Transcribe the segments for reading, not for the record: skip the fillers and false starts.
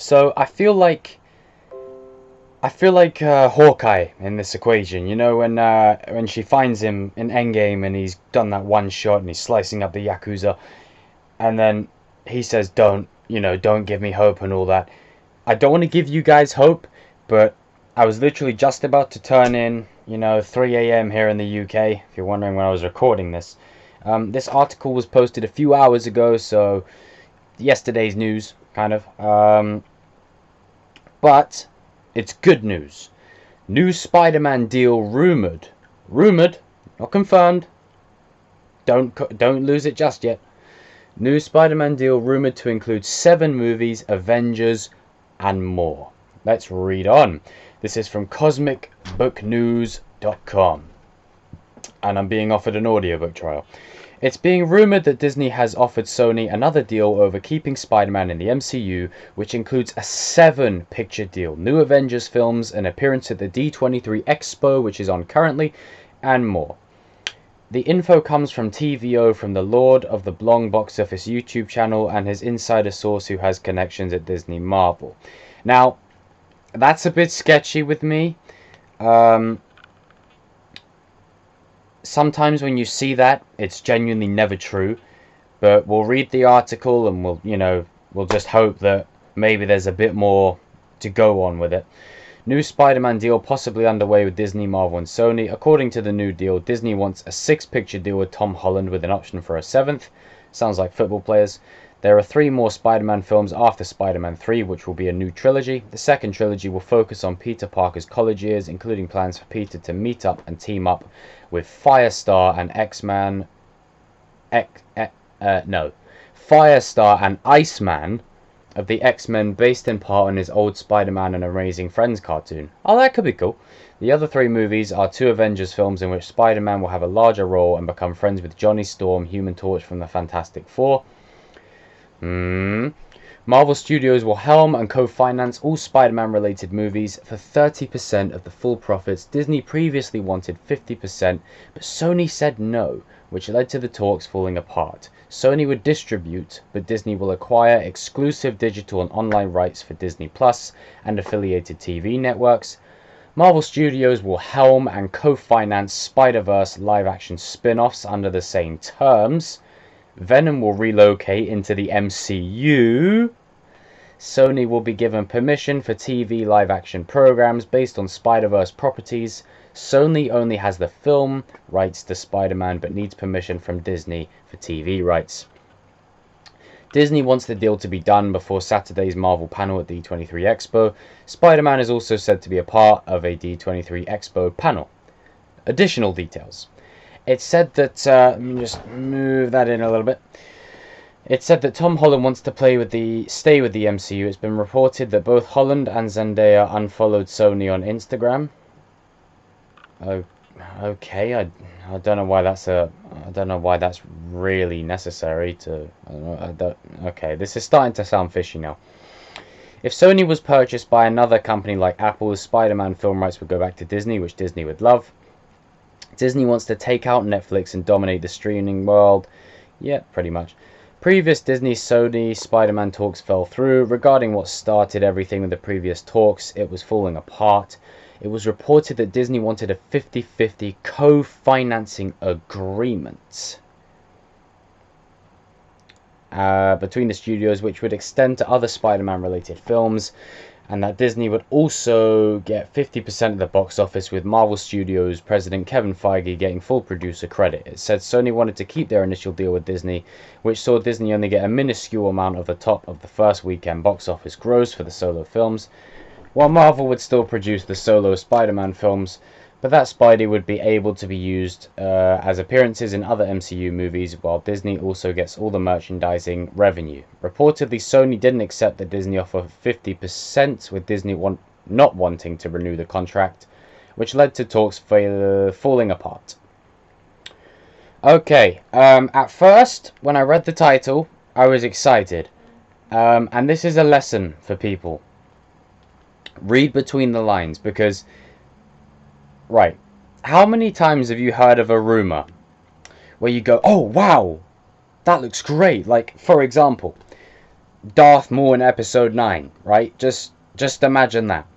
So I feel like Hawkeye in this equation. You know, when she finds him in Endgame and he's done that one shot and he's slicing up the Yakuza, and then he says, don't give me hope and all that. I don't want to give you guys hope, but I was literally just about to turn in, 3 a.m. here in the UK, if you're wondering when I was recording this. This article was posted a few hours ago, so yesterday's news, kind of. But it's good news. New Spider-Man deal rumored. Rumored, not confirmed. Don't lose it just yet. New Spider-Man deal rumored to include 7 movies, Avengers, and more. Let's read on. This is from cosmicbooknews.com. And I'm being offered an audiobook trial. It's being rumoured that Disney has offered Sony another deal over keeping Spider-Man in the MCU, which includes a 7-picture deal, new Avengers films, an appearance at the D23 Expo, which is on currently, and more. The info comes from TVO from the Lord of the Blong box office YouTube channel and his insider source who has connections at Disney Marvel. Now, that's a bit sketchy with me. Sometimes when you see that, it's genuinely never true. But we'll read the article and we'll just hope that maybe there's a bit more to go on with it. New Spider-Man deal possibly underway with Disney, Marvel and Sony. According to the new deal, Disney wants a 6-picture deal with Tom Holland with an option for a 7th. Sounds like football players. There are 3 more Spider-Man films after Spider-Man 3, which will be a new trilogy. The second trilogy will focus on Peter Parker's college years, including plans for Peter to meet up and team up with Firestar and Firestar and Iceman of the X-Men, based in part on his old Spider-Man and Amazing Friends cartoon. Oh, that could be cool. The other 3 movies are 2 Avengers films in which Spider-Man will have a larger role and become friends with Johnny Storm, Human Torch from the Fantastic Four. Marvel Studios will helm and co-finance all Spider-Man related movies for 30% of the full profits. Disney previously wanted 50%, but Sony said no, which led to the talks falling apart. Sony would distribute, but Disney will acquire exclusive digital and online rights for Disney Plus and affiliated TV networks. Marvel Studios will helm and co-finance Spider-Verse live-action spin-offs under the same terms. Venom will relocate into the MCU. Sony will be given permission for TV live-action programs based on Spider-Verse properties. Sony only has the film rights to Spider-Man but needs permission from Disney for TV rights. Disney wants the deal to be done before Saturday's Marvel panel at D23 Expo. Spider-Man is also said to be a part of a D23 Expo panel. Additional details. It said that, let me just move that in a little bit. It said that Tom Holland wants to stay with the MCU. It's been reported that both Holland and Zendaya unfollowed Sony on Instagram. Okay, I don't know why that's really necessary to. Okay, this is starting to sound fishy now. If Sony was purchased by another company like Apple, the Spider-Man film rights would go back to Disney, which Disney would love. Disney wants to take out Netflix and dominate the streaming world. Yeah, pretty much. Previous Disney-Sony Spider-Man talks fell through. Regarding what started everything with the previous talks, it was falling apart. It was reported that Disney wanted a 50-50 co-financing agreement between the studios, which would extend to other Spider-Man related films, and that Disney would also get 50% of the box office, with Marvel Studios president Kevin Feige getting full producer credit. It said Sony wanted to keep their initial deal with Disney, which saw Disney only get a minuscule amount of the top of the first weekend box office gross for the solo films, while Marvel would still produce the solo Spider-Man films, but that Spidey would be able to be used as appearances in other MCU movies, while Disney also gets all the merchandising revenue. Reportedly, Sony didn't accept the Disney offer 50%, with Disney not wanting to renew the contract, which led to talks falling apart. Okay, at first, when I read the title, I was excited. And this is a lesson for people. Read between the lines, because... Right, how many times have you heard of a rumour where you go, oh wow, that looks great? Like, for example, Darth Maul in episode 9, right? Just imagine that.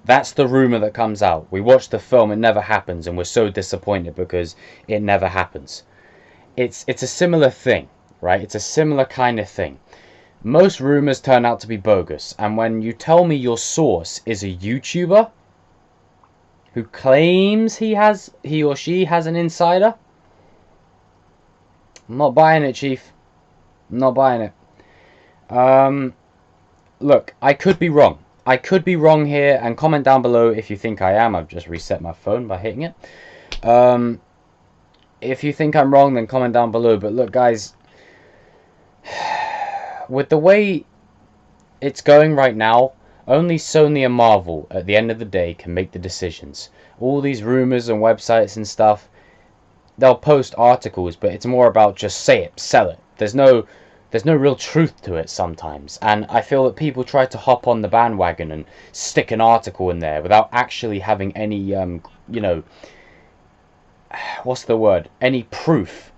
That's the rumor that comes out. We watch the film, it never happens, and we're so disappointed because it never happens. It's a similar thing, right? It's a similar kind of thing. Most rumors turn out to be bogus, and when you tell me your source is a YouTuber who claims he or she has an insider, I'm not buying it, Chief. I'm not buying it. Look, I could be wrong. I could be wrong here, and comment down below if you think I am. I've just reset my phone by hitting it. If you think I'm wrong, then comment down below. But look, guys, with the way it's going right now, only Sony and Marvel, at the end of the day, can make the decisions. All these rumors and websites and stuff, they'll post articles, but it's more about just say it, sell it. There's no real truth to it sometimes, and I feel that people try to hop on the bandwagon and stick an article in there without actually having any, you know, what's the word? Any proof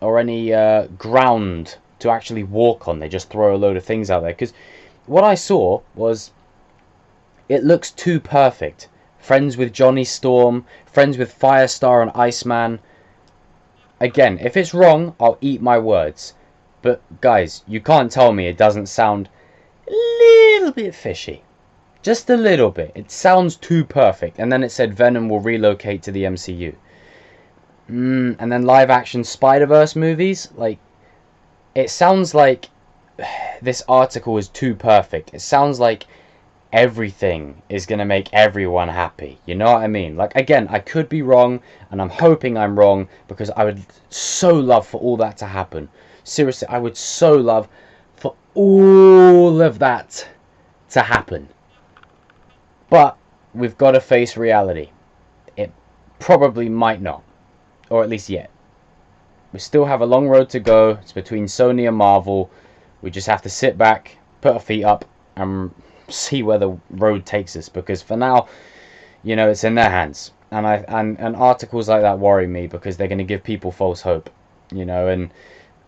or any ground to actually walk on. They just throw a load of things out there. Because what I saw was, it looks too perfect. Friends with Johnny Storm, friends with Firestar and Iceman. Again, if it's wrong, I'll eat my words. But guys, you can't tell me it doesn't sound a little bit fishy. Just a little bit. It sounds too perfect. And then it said Venom will relocate to the MCU. And then live action Spider-Verse movies. Like, it sounds like this article is too perfect. It sounds like everything is going to make everyone happy. You know what I mean? Like, again, I could be wrong, and I'm hoping I'm wrong, because I would so love for all that to happen. Seriously, I would so love for all of that to happen. But we've got to face reality. It probably might not. Or at least yet. We still have a long road to go. It's between Sony and Marvel. We just have to sit back, put our feet up, and see where the road takes us. Because for now, you know, it's in their hands. And articles like that worry me, because they're going to give people false hope. You know, and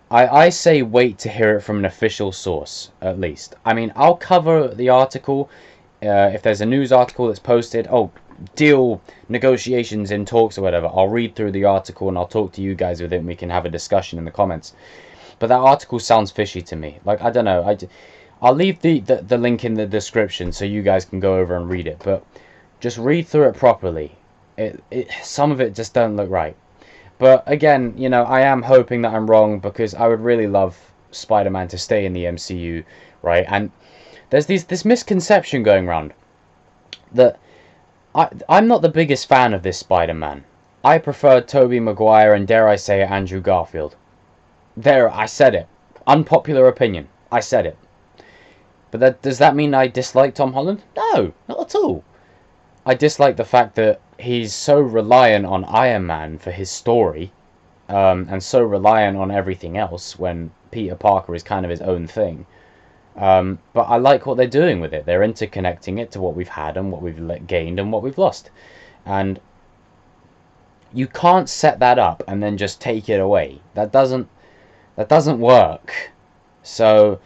I say wait to hear it from an official source, at least. I mean, I'll cover the article. If there's a news article that's posted, oh, deal negotiations in talks or whatever, I'll read through the article and I'll talk to you guys with it, and we can have a discussion in the comments. But that article sounds fishy to me. Like, I don't know. I'll leave the link in the description so you guys can go over and read it. But just read through it properly. Some of it just don't look right. But again, you know, I am hoping that I'm wrong, because I would really love Spider-Man to stay in the MCU, right? And there's this misconception going around that I'm not the biggest fan of this Spider-Man. I prefer Tobey Maguire and, dare I say it, Andrew Garfield. There, I said it. Unpopular opinion. I said it. But does that mean I dislike Tom Holland? No, not at all. I dislike the fact that he's so reliant on Iron Man for his story, and so reliant on everything else, when Peter Parker is kind of his own thing. But I like what they're doing with it. They're interconnecting it to what we've had and what we've gained and what we've lost. And you can't set that up and then just take it away. That doesn't work. So,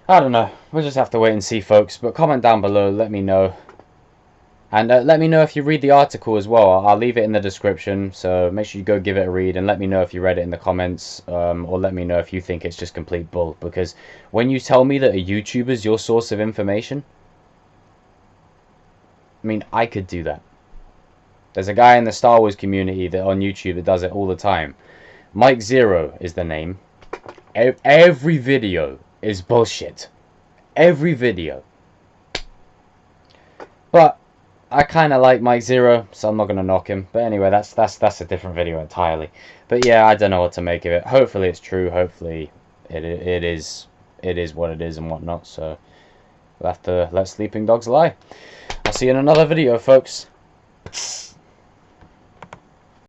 I don't know. We'll just have to wait and see, folks. But comment down below, let me know. And let me know if you read the article as well. I'll leave it in the description, so make sure you go give it a read, and let me know if you read it in the comments, or let me know if you think it's just complete bull. Because when you tell me that a YouTuber is your source of information, I mean, I could do that. There's a guy in the Star Wars community that on YouTube that does it all the time. Mike Zero is the name. Every video is bullshit. Every video. But I kind of like Mike Zero, so I'm not going to knock him. But anyway, that's a different video entirely. But yeah, I don't know what to make of it. Hopefully it's true. Hopefully it is what it is and whatnot. So we'll have to let sleeping dogs lie. I'll see you in another video, folks.